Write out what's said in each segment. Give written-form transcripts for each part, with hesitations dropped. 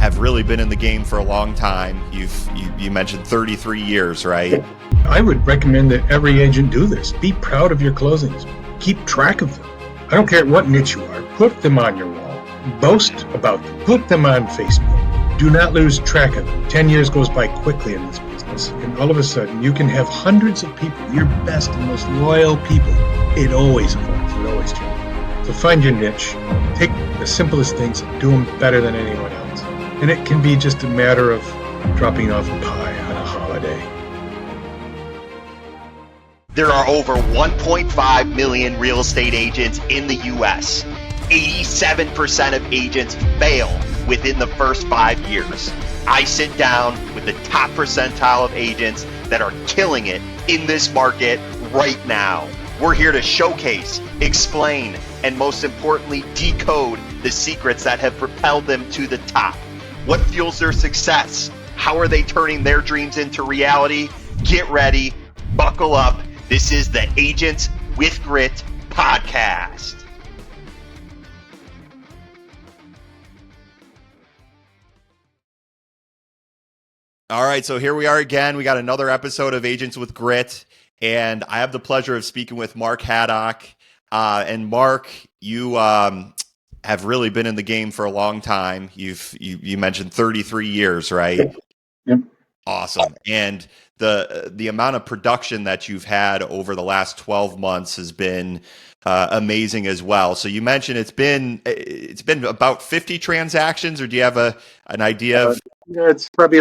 have really been in the game for a long time. You mentioned 33 years, right? I would recommend that every agent do this. Be proud of your closings. Keep track of them. I don't care what niche you are. Put them on your wall. Boast about them. Put them on Facebook. Do not lose track of them. 10 years goes by quickly in this business, and all of a sudden you can have hundreds of people, your best and most loyal people. It always evolves. It always changes. So find your niche. Take the simplest things and do them better than anyone else. And it can be just a matter of dropping off a pie on a holiday. There are over 1.5 million real estate agents in the U.S. 87% of agents fail within the first 5 years. I sit down with the top percentile of agents that are killing it in this market right now. We're here to showcase, explain, and most importantly, decode the secrets that have propelled them to the top. What fuels their success? How are they turning their dreams into reality? Get ready, buckle up. This is the Agents with Grit podcast. All right, so here we are again. We got another episode of Agents with Grit, and I have the pleasure of speaking with Mark Haddock. And Mark, you have really been in the game for a long time. You mentioned 33 years, right? Yep. Awesome. And the amount of production that you've had over the last 12 months has been amazing as well. So you mentioned it's been about 50 transactions, or do you have an idea of? Yeah, it's probably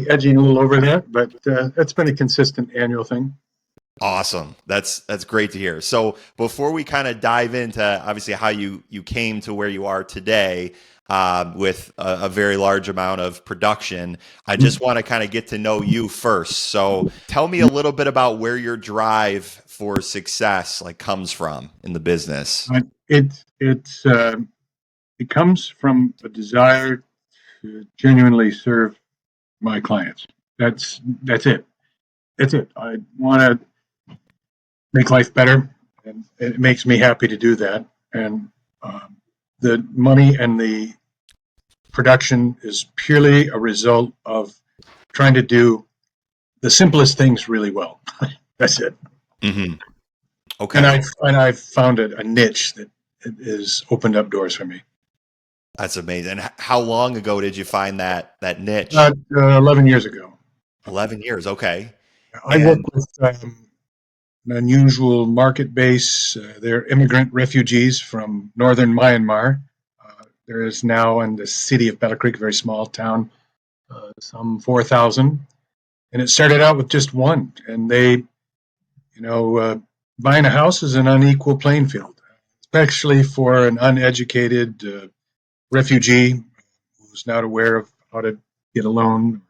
edging a little over that, but it's been a consistent annual thing. Awesome. That's great to hear. So before we kind of dive into obviously how you came to where you are today, with a very large amount of production, I just want to kind of get to know you first. So tell me a little bit about where your drive for success comes from in the business. It comes from a desire to genuinely serve my clients. That's it. That's it. I want to make life better, and it makes me happy to do that. And the money and the production is purely a result of trying to do the simplest things really well. That's it. Mm-hmm. Okay. And I've found a niche that has opened up doors for me. That's amazing. How long ago did you find that niche? 11 years ago. 11 years. Okay. I work with an unusual market base. They're immigrant refugees from northern Myanmar. There is now in the city of Battle Creek, a very small town, some 4,000. And it started out with just one. And they, buying a house is an unequal playing field, especially for an uneducated refugee who's not aware of how to get a loan,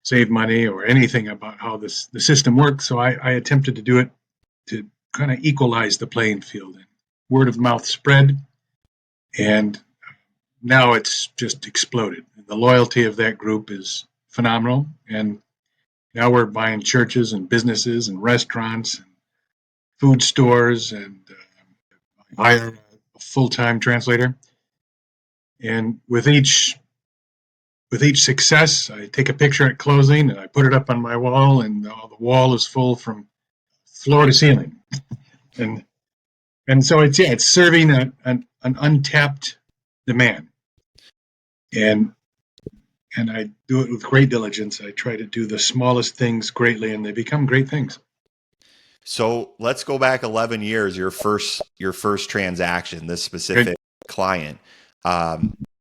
save money, or anything about how the system works. So I attempted to do it to kind of equalize the playing field. And word of mouth spread, and now it's just exploded. The loyalty of that group is phenomenal. And now we're buying churches and businesses and restaurants and food stores, and hire a full-time translator. And with each success, I take a picture at closing and I put it up on my wall, and the wall is full from floor to ceiling. and so it's serving an untapped demand. And I do it with great diligence. I try to do the smallest things greatly, and they become great things. So let's go back 11 years, your first transaction, this specific client.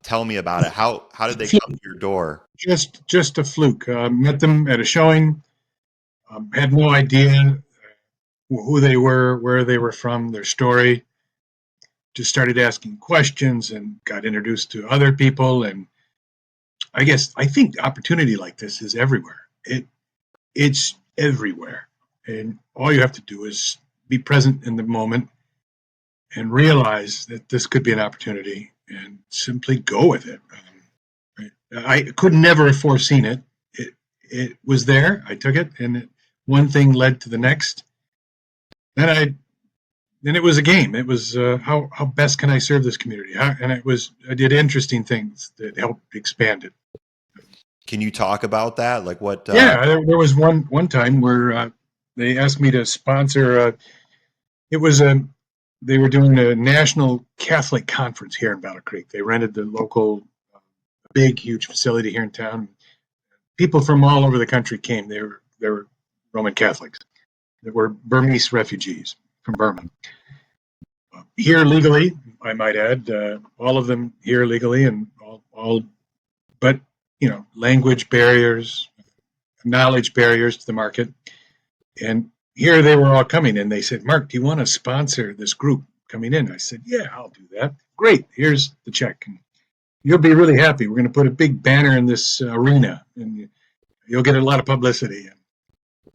Tell me about it. How did they come to your door? Just a fluke. Met them at a showing. Had no idea who they were, where they were from, their story. Just started asking questions and got introduced to other people. And I think opportunity like this is everywhere. It's everywhere. And all you have to do is be present in the moment and realize that this could be an opportunity and simply go with it. I could never have foreseen it. It was there. I took it, and one thing led to the next. Then I then it was a game. It was how best can I serve this community? I did interesting things that helped expand it. Can you talk about that? Like what? Yeah, there was one time where they asked me to sponsor. It was they were doing a national Catholic conference here in Battle Creek. They rented the local big, huge facility here in town. People from all over the country came. They were Roman Catholics. They were Burmese refugees from Burma. Here legally, I might add, all of them here legally, and all but language barriers, knowledge barriers to the market. And here they were all coming, and they said, "Mark, do you want to sponsor this group coming in?" I said, "Yeah, I'll do that." Great, here's the check. And you'll be really happy. We're going to put a big banner in this arena, and you'll get a lot of publicity. And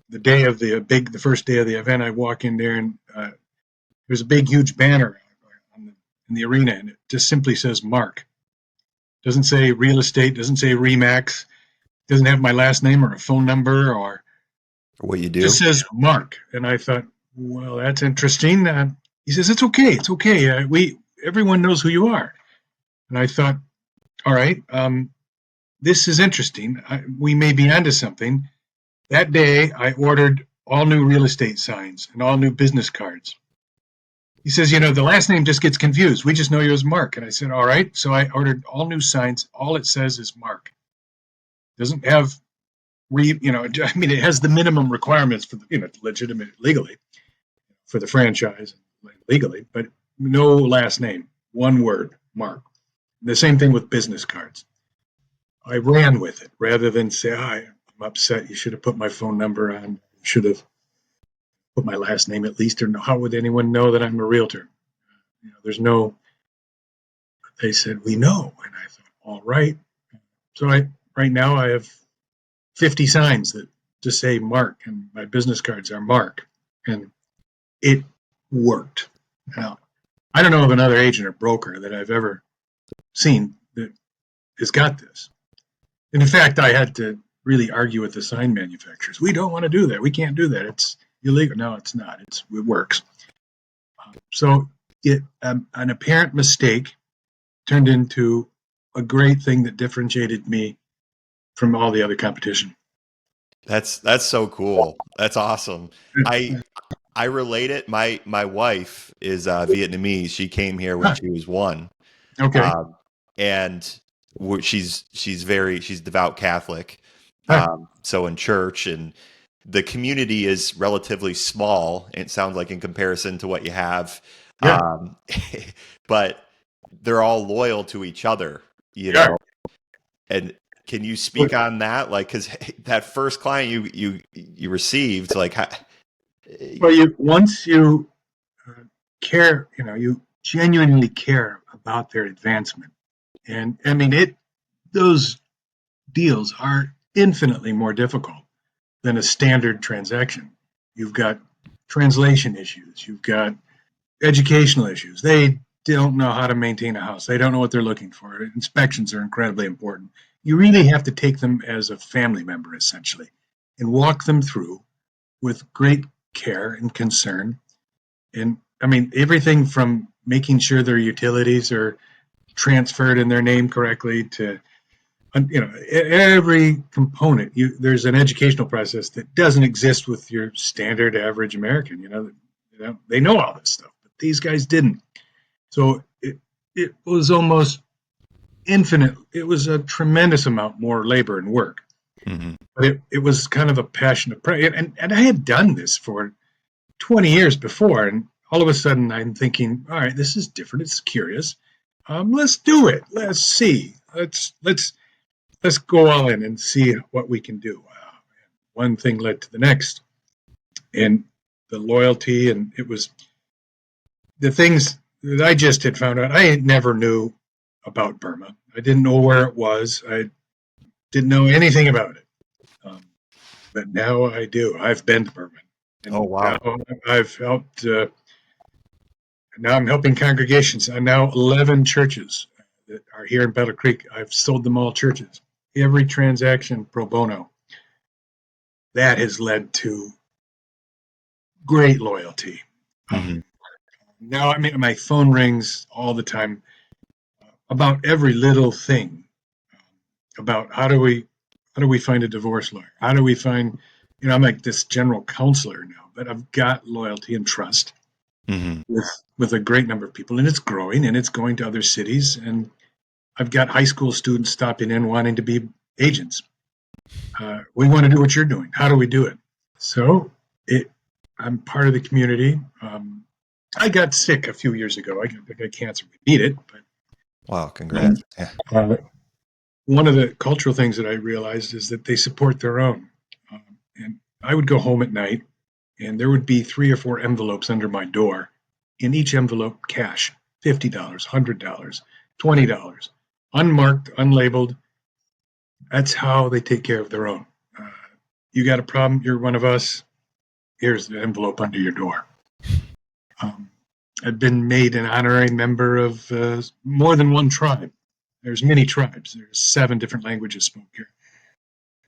the day of the first day of the event, I walk in there, and there's a big, huge banner in the arena, and it just simply says Mark. Doesn't say real estate, doesn't say Remax, doesn't have my last name or a phone number or what you do. Just says Mark. And I thought, well, that's interesting. He says, it's okay. Everyone knows who you are. And I thought, all right, this is interesting. We may be onto something. That day, I ordered all new real estate signs and all new business cards. He says, the last name just gets confused. We just know you as Mark. And I said, all right. So I ordered all new signs. All it says is Mark. Doesn't have, it has the minimum requirements for, legitimate legally for the franchise legally, but no last name, one word, Mark. The same thing with business cards. I ran with it rather than say, I'm upset. You should have put my phone number on. You should have put my last name at least, or how would anyone know that I'm a realtor? There's no, they said, we know. And I thought, all right. So right now I have 50 signs that just say Mark, and my business cards are Mark. And it worked. Now, I don't know of another agent or broker that I've ever seen that has got this. And in fact, I had to really argue with the sign manufacturers. We don't want to do that. We can't do that. It's illegal. No, it's not. It works. So an apparent mistake turned into a great thing that differentiated me from all the other competition. That's so cool. That's awesome. I relate it. My wife is Vietnamese. She came here when she was 1. Okay. And she's devout Catholic. So in church, and the community is relatively small. It sounds like in comparison to what you have. Yeah. But they're all loyal to each other, know. And can you speak on that? Like, because that first client you received, like, well, once you care, you genuinely care about their advancement, and I mean those deals are infinitely more difficult than a standard transaction. You've got translation issues, you've got educational issues. They don't know how to maintain a house. They don't know what they're looking for. Inspections are incredibly important. You really have to take them as a family member, essentially, and walk them through with great care and concern. And I mean, everything from making sure their utilities are transferred in their name correctly to, every component. There's an educational process that doesn't exist with your standard average American. They know all this stuff, but these guys didn't. So it was almost infinite. It was a tremendous amount more labor and work. Mm-hmm. But it was kind of a passion of prayer. And I had done this for 20 years before, and all of a sudden I'm thinking, all right, this is different. It's curious. Let's do it. Let's see. Let's go all in and see what we can do. One thing led to the next, and the loyalty, and it was the things that I just had found out. I never knew about Burma. I didn't know where it was. I didn't know anything about it. But now I do. I've been to Burma. And oh, wow. Now I've helped. Now I'm helping congregations. I'm now 11 churches that are here in Battle Creek. I've sold them all churches. Every transaction pro bono. That has led to great loyalty. Mm-hmm. Now, I mean, my phone rings all the time about every little thing. About how do we find a divorce lawyer? How do we find, I'm like this general counselor now, but I've got loyalty and trust Mm-hmm. with a great number of people, and it's growing and it's going to other cities. And I've got high school students stopping in wanting to be agents. We want to do what you're doing. How do we do it? So I'm part of the community. I got sick a few years ago. I got cancer. We beat it, but Wow, congrats. Yeah. One of the cultural things that I realized is that they support their own. And I would go home at night, and there would be 3 or 4 envelopes under my door. In each envelope, cash, $50, $100, $20, unmarked, unlabeled. That's how they take care of their own. You got a problem, you're one of us, here's the envelope under your door. I've been made an honorary member of more than one tribe. There's many tribes. There's 7 different languages spoken here.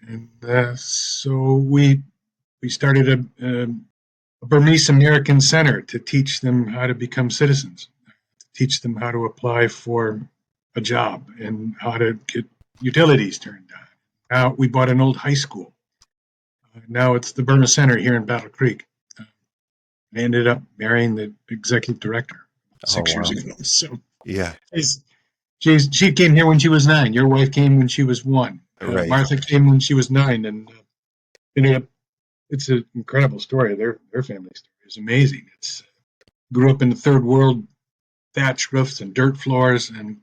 And so we started a Burmese American Center to teach them how to become citizens, teach them how to apply for a job and how to get utilities turned on. Now we bought an old high school. Now it's the Burma Center here in Battle Creek. I ended up marrying the executive director 6 years ago. So yeah, she came here when she was 9. Your wife came when she was 1. right. Martha came when she was 9, and ended up. It's an incredible story. Their family story is amazing. It's grew up in the third world, thatch roofs and dirt floors, and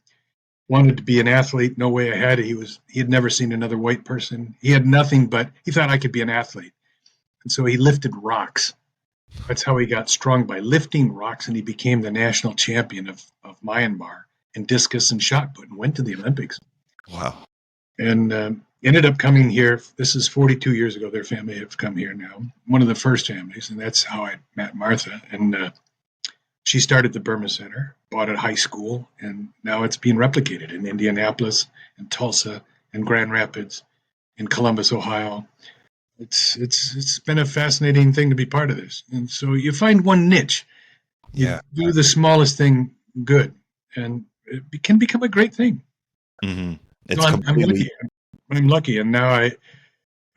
wanted to be an athlete. No way ahead. He had never seen another white person. He had nothing, but he thought I could be an athlete, and so he lifted rocks. That's how he got strong, by lifting rocks, and he became the national champion of Myanmar in discus and shot put, and went to the Olympics. Wow. And ended up coming here. This is 42 years ago. Their family have come here now, one of the first families, and that's how I met Martha. And she started the Burma Center, bought a high school, and now it's being replicated in Indianapolis and Tulsa and Grand Rapids and Columbus, Ohio. It's been a fascinating thing to be part of this. And so you find one niche, you do the smallest thing good, and it can become a great thing. Mm-hmm. So I'm lucky, and now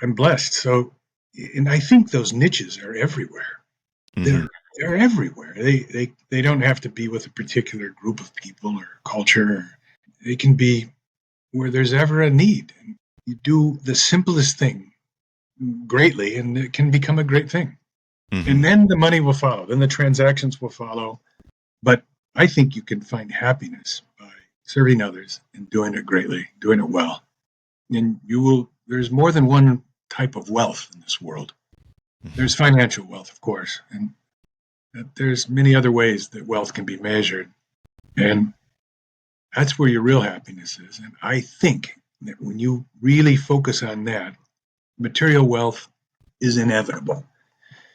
I'm blessed. So, and I think those niches are everywhere. Mm-hmm. They're everywhere. They don't have to be with a particular group of people or culture. They can be where there's ever a need. And you do the simplest thing greatly, and it can become a great thing. Mm-hmm. And then the money will follow. Then the transactions will follow. But I think you can find happiness by serving others and doing it greatly, doing it well. And there's more than one type of wealth in this world. Mm-hmm. There's financial wealth, of course, and there's many other ways that wealth can be measured. And that's where your real happiness is. And I think that when you really focus on that, material wealth is inevitable.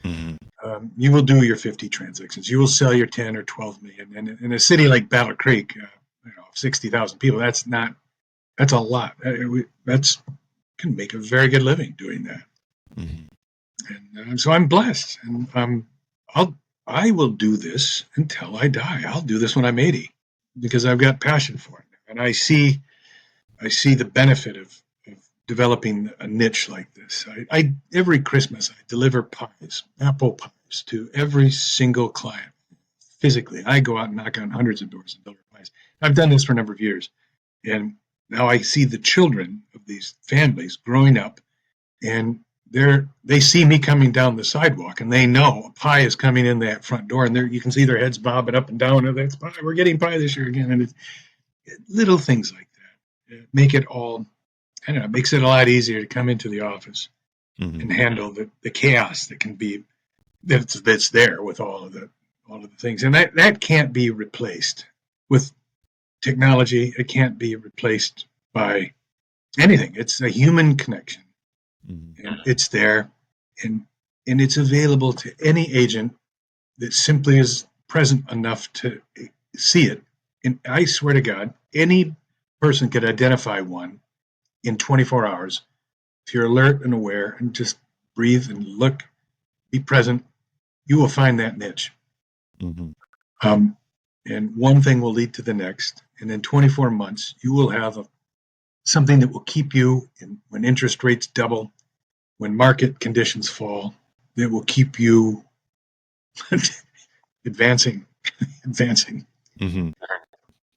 Mm-hmm. You will do your 50 transactions. You will sell your 10 or 12 million. And in a city like Battle Creek, 60,000 people, that's a lot. Can make a very good living doing that. Mm-hmm. And so I'm blessed, and I will do this until I die. I'll do this when I'm 80 because I've got passion for it, and I see the benefit of developing a niche like this. I every Christmas I deliver pies, apple pies, to every single client physically. I go out and knock on hundreds of doors and deliver pies. I've done this for a number of years, and now I see the children of these families growing up, and they see me coming down the sidewalk, and they know a pie is coming in that front door, and you can see their heads bobbing up and down. And that's pie. We're getting pie this year again, and it's little things like that make it all. I don't know. It makes it a lot easier to come into the office and handle the chaos that can be that's there with all of the things, and that can't be replaced with technology. It can't be replaced by anything. It's a human connection, and it's there, and it's available to any agent that simply is present enough to see it. And I swear to God, any person could identify one in 24 hours if you're alert and aware and just breathe and look, be present. You will find that niche. Mm-hmm. Um, and one thing will lead to the next. And in 24 months, you will have something that will keep you, when interest rates double, when market conditions fall, that will keep you advancing, advancing. Mm-hmm.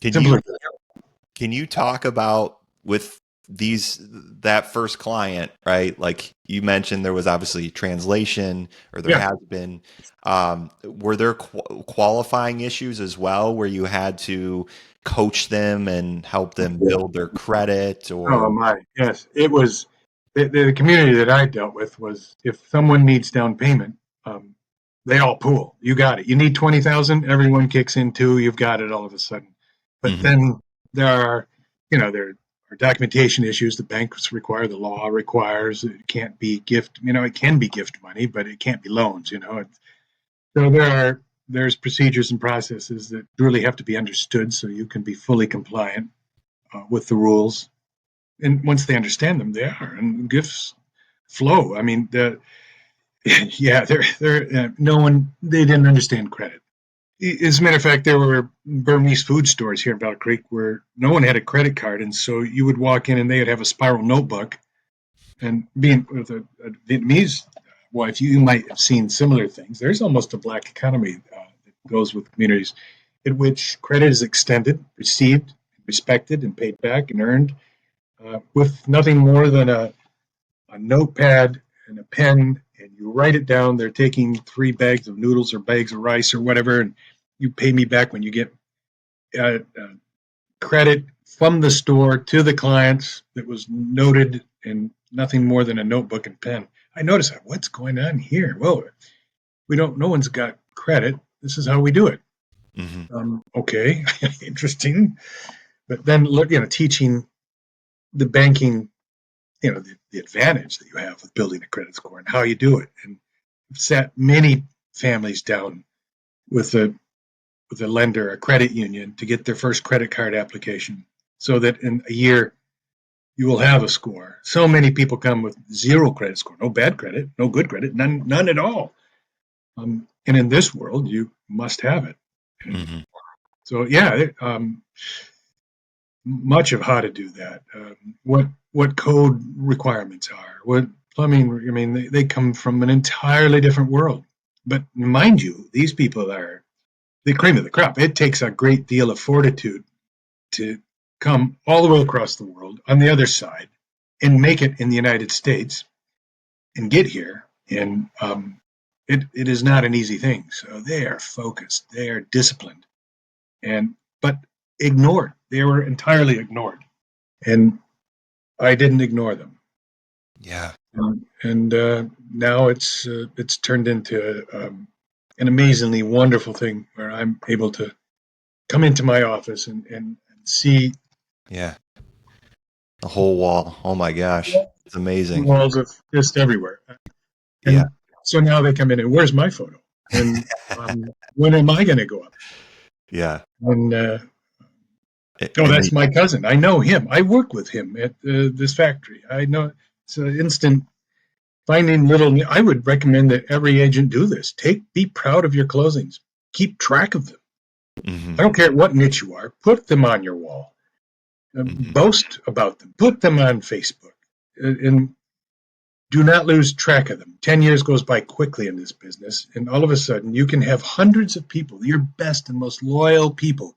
Can Simpler. you talk about with that first client, right? Like you mentioned, there was obviously translation, or there Yeah. has been. Were there qualifying issues as well, where you had to coach them and help them build their credit? Oh Or my, yes. It was the community that I dealt with was, if someone needs down payment, they all pool. You got it. You need 20,000. Everyone kicks in too. You've got it all of a sudden. But Mhm. then there are, there are documentation issues. The banks require, the law requires. It can't be gift. It can be gift money, but it can't be loans. So there's procedures and processes that really have to be understood so you can be fully compliant with the rules. And once they understand them, they are, and gifts flow. I mean, yeah, no one, they didn't understand credit. As a matter of fact, there were Burmese food stores here in Battle Creek where no one had a credit card, and so you would walk in and they would have a spiral notebook. And being with a Vietnamese wife, you might have seen similar things. There's almost a black economy that goes with communities in which credit is extended, received, respected, and paid back and earned with nothing more than a notepad and a pen, and you write it down. They're taking 3 bags of noodles or bags of rice or whatever, and you pay me back when you get credit from the store to the clients that was noted in nothing more than a notebook and pen. I noticed that. What's going on here? Well, no one's got credit. This is how we do it. Okay, interesting. But then look, teaching the banking, the advantage that you have with building a credit score and how you do it. And I've sat many families down with a lender, a credit union, to get their first credit card application so that in a year you will have a score. So many people come with 0 credit score, no bad credit, no good credit, none at all. And in this world, you must have it. Mm-hmm. So yeah, much of how to do that, what code requirements are, what plumbing. I mean, they come from an entirely different world. But mind you, these people are the cream of the crop. It takes a great deal of fortitude to come all the way across the world on the other side and make it in the United States and get here. And it is not an easy thing. So they are focused, they are disciplined, but ignored. They were entirely ignored, and I didn't ignore them. Yeah. And now it's turned into an amazingly wonderful thing where I'm able to come into my office and see. Yeah. The whole wall. Oh my gosh. It's amazing. Walls of just everywhere. And Yeah. so now they come in and, where's my photo? And when am I going to go up? Yeah. And And that's my cousin. I know him. I work with him at this factory. I know. It's an instant finding little. I would recommend that every agent do this. Be proud of your closings. Keep track of them. Mm-hmm. I don't care what niche you are. Put them on your wall. Boast about them. Put them on Facebook. And do not lose track of them. 10 years goes by quickly in this business, and all of a sudden you can have hundreds of people, your best and most loyal people,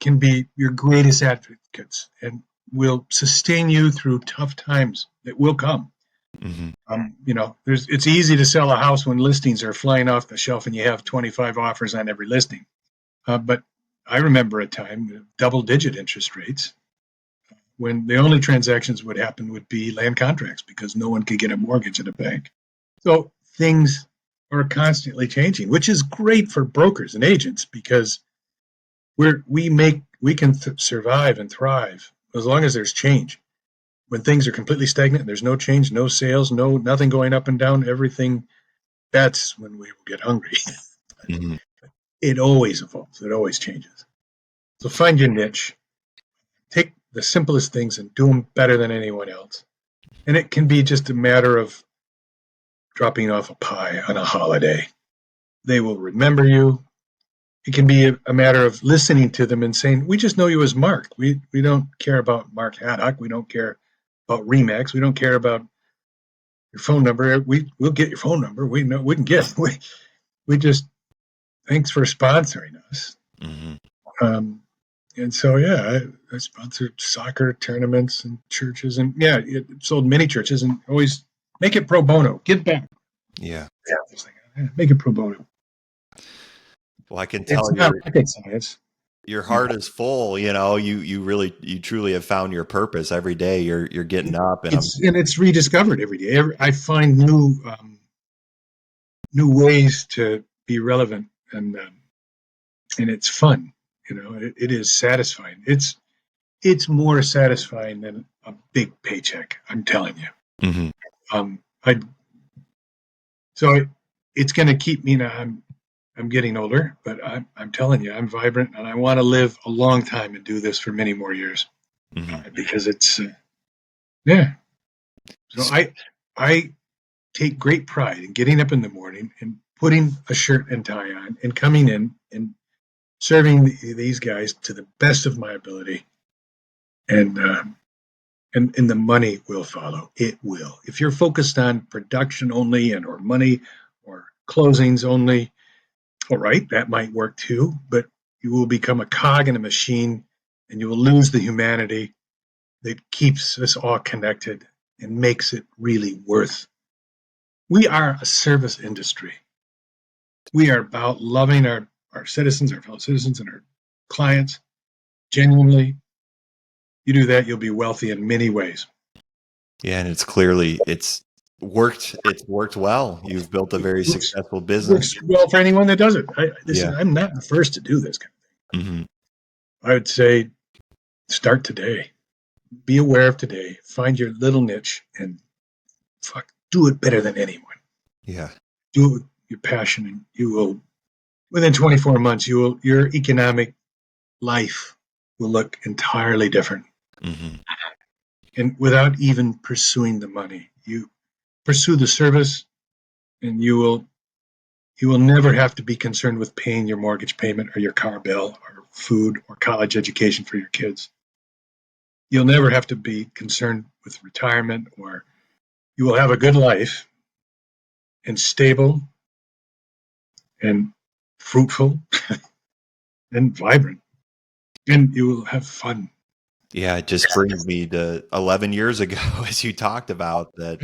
can be your greatest advocates and will sustain you through tough times that will come. Mm-hmm. It's easy to sell a house when listings are flying off the shelf and you have 25 offers on every listing. But I remember a time, double-digit interest rates, when the only transactions would happen would be land contracts because no one could get a mortgage at a bank. So things are constantly changing, which is great for brokers and agents because we can survive and thrive as long as there's change. When things are completely stagnant, there's no change, no sales, nothing going up and down, everything. That's when we will get hungry. Mm-hmm. It always evolves. It always changes. So find your niche. Take the simplest things and do them better than anyone else. And it can be just a matter of dropping off a pie on a holiday. They will remember you. it can be a matter of listening to them and saying, we just know you as Mark. We don't care about Mark Haddock. We don't care about Remax. We don't care about your phone number. We'll get your phone number. We know we can get it. We just, thanks for sponsoring us. And so, yeah, I sponsored soccer tournaments and churches, and yeah, it sold many churches, and always make it pro bono. Give back. Yeah. Make it pro bono. Well, I can tell your heart is full. You know, you truly have found your purpose every day. You're getting up, and it's rediscovered every day. I find new ways to be relevant, and it's fun. You know, it is satisfying. It's more satisfying than a big paycheck. I'm telling you. It's going to keep me now. I'm getting older, but I'm telling you, I'm vibrant, and I want to live a long time and do this for many more years, because it's, yeah. So I take great pride in getting up in the morning and putting a shirt and tie on and coming in and serving these guys to the best of my ability, and the money will follow. It will. If you're focused on production only or money or closings only, all right, that might work too, but you will become a cog in a machine, and you will lose the humanity that keeps us all connected and makes it really worth. We are a service industry. We are about loving our citizens, our fellow citizens, and our clients genuinely. You do that, you'll be wealthy in many ways. Yeah, and it's worked well. You've built a very successful business. Works well for anyone that does it. I'm not the first to do this kind of thing. I would say start today. Be aware of today. Find your little niche and do it better than anyone. Yeah. Do it with your passion, and you will, within 24 months, your economic life will look entirely different. And without even pursuing the money, you pursue the service, and you will never have to be concerned with paying your mortgage payment or your car bill or food or college education for your kids. You'll never have to be concerned with retirement, or you will have a good life and stable and fruitful and vibrant, and you will have fun. Yeah, it just brings me to 11 years ago, as you talked about that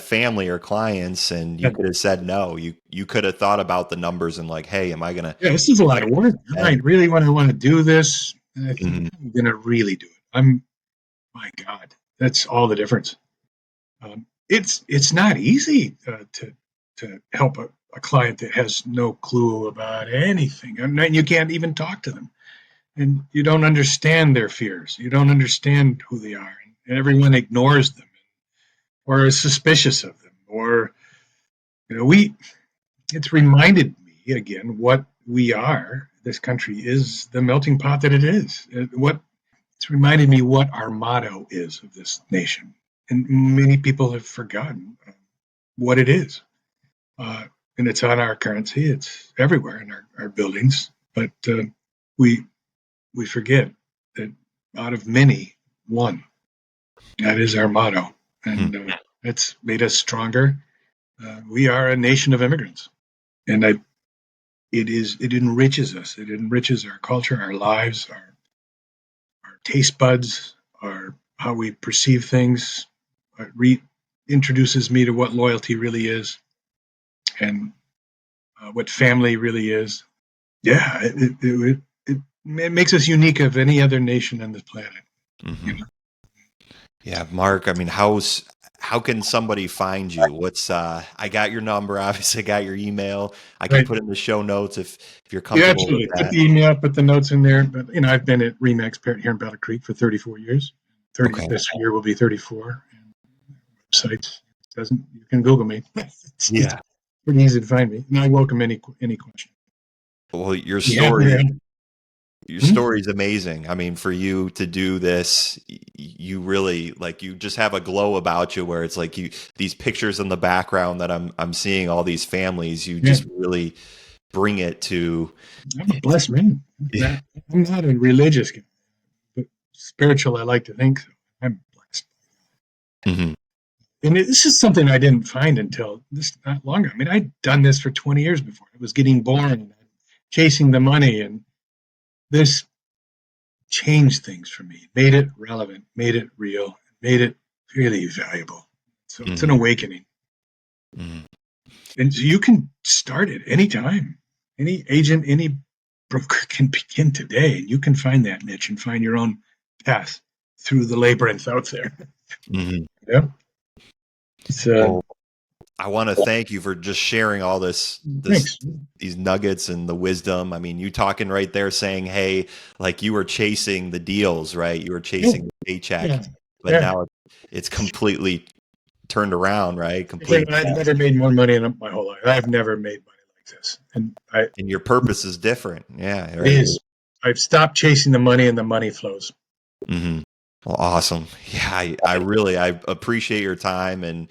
family or clients, and you could have said no. You could have thought about the numbers and like, hey, am I gonna? Yeah, this is a lot of work. I really want to do this. And I think I'm gonna really do it. My God, that's all the difference. It's not easy to help a client that has no clue about anything, and you can't even talk to them. And you don't understand their fears. You don't understand who they are. And everyone ignores them or is suspicious of them. Or, it's reminded me again what we are. This country is the melting pot that it is. It's reminded me what our motto is of this nation. And many people have forgotten what it is. And it's on our currency. It's everywhere in our buildings. But we forget that out of many, one. That is our motto, and it's made us stronger. We are a nation of immigrants, and it enriches us. It enriches our culture, our lives, our taste buds, how we perceive things. It introduces me to what loyalty really is, and what family really is. Yeah, it makes us unique of any other nation on this planet. Yeah, Mark, I mean, how can somebody find you? I got your number, obviously. I got your email. I can put in the show notes if you're comfortable with that. Put the email, put the notes in there. But I've been at Remax Parrot here in Battle Creek for 34 years. This year will be 34. And websites you can Google me. It's pretty easy to find me, and I welcome any question. Well, your story. Your story is amazing. I mean, for you to do this, you really you just have a glow about you where it's like these pictures in the background that I'm seeing all these families. You just really bring it to. I'm a blessed man. Yeah. I'm not a religious guy, but spiritual, I like to think so. I'm blessed. Mm-hmm. And this is something I didn't find until this not long ago. I mean, I'd done this for 20 years before. I was getting born, chasing the money, and this changed things for me, made it relevant, made it real, made it really valuable. So it's an awakening. Mm-hmm. And so you can start it anytime. Any agent, any broker can begin today, and you can find that niche and find your own path through the labyrinth out there. Mm-hmm. Yeah. So, I want to thank you for just sharing all these nuggets and the wisdom. I mean, you talking right there saying, hey, like you were chasing the deals, right? You were chasing the paycheck, but now it's completely turned around, right? Completely. I've never made more money in my whole life. I've never made money like this. And your purpose is different. Yeah. Right. It is. I've stopped chasing the money and the money flows. Mm-hmm. Well, awesome. Yeah. I appreciate your time. And,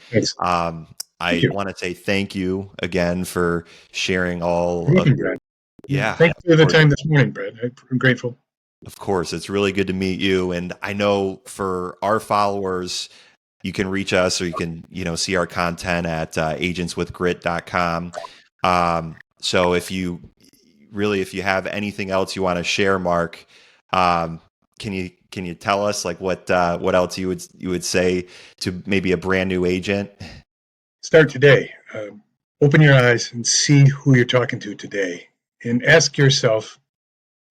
I want to say thank you again for sharing all. Yeah. Thank you for the time this morning, Brad. I'm grateful. Of course. It's really good to meet you. And I know for our followers, you can reach us or you can, see our content at agentswithgrit.com. So if you have anything else you want to share, Mark, can you tell us like what else you would say to maybe a brand new agent? Start today. Open your eyes and see who you're talking to today, and ask yourself,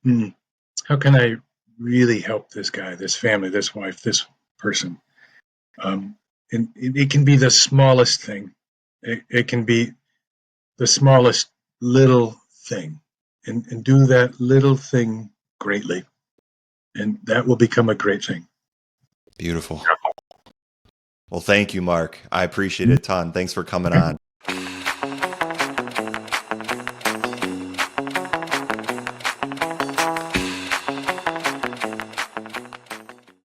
how can I really help this guy, this family, this wife, this person? And it can be the smallest thing. It can be the smallest little thing, and do that little thing greatly, and that will become a great thing. Beautiful. Well, thank you, Mark. I appreciate it a ton. Thanks for coming on.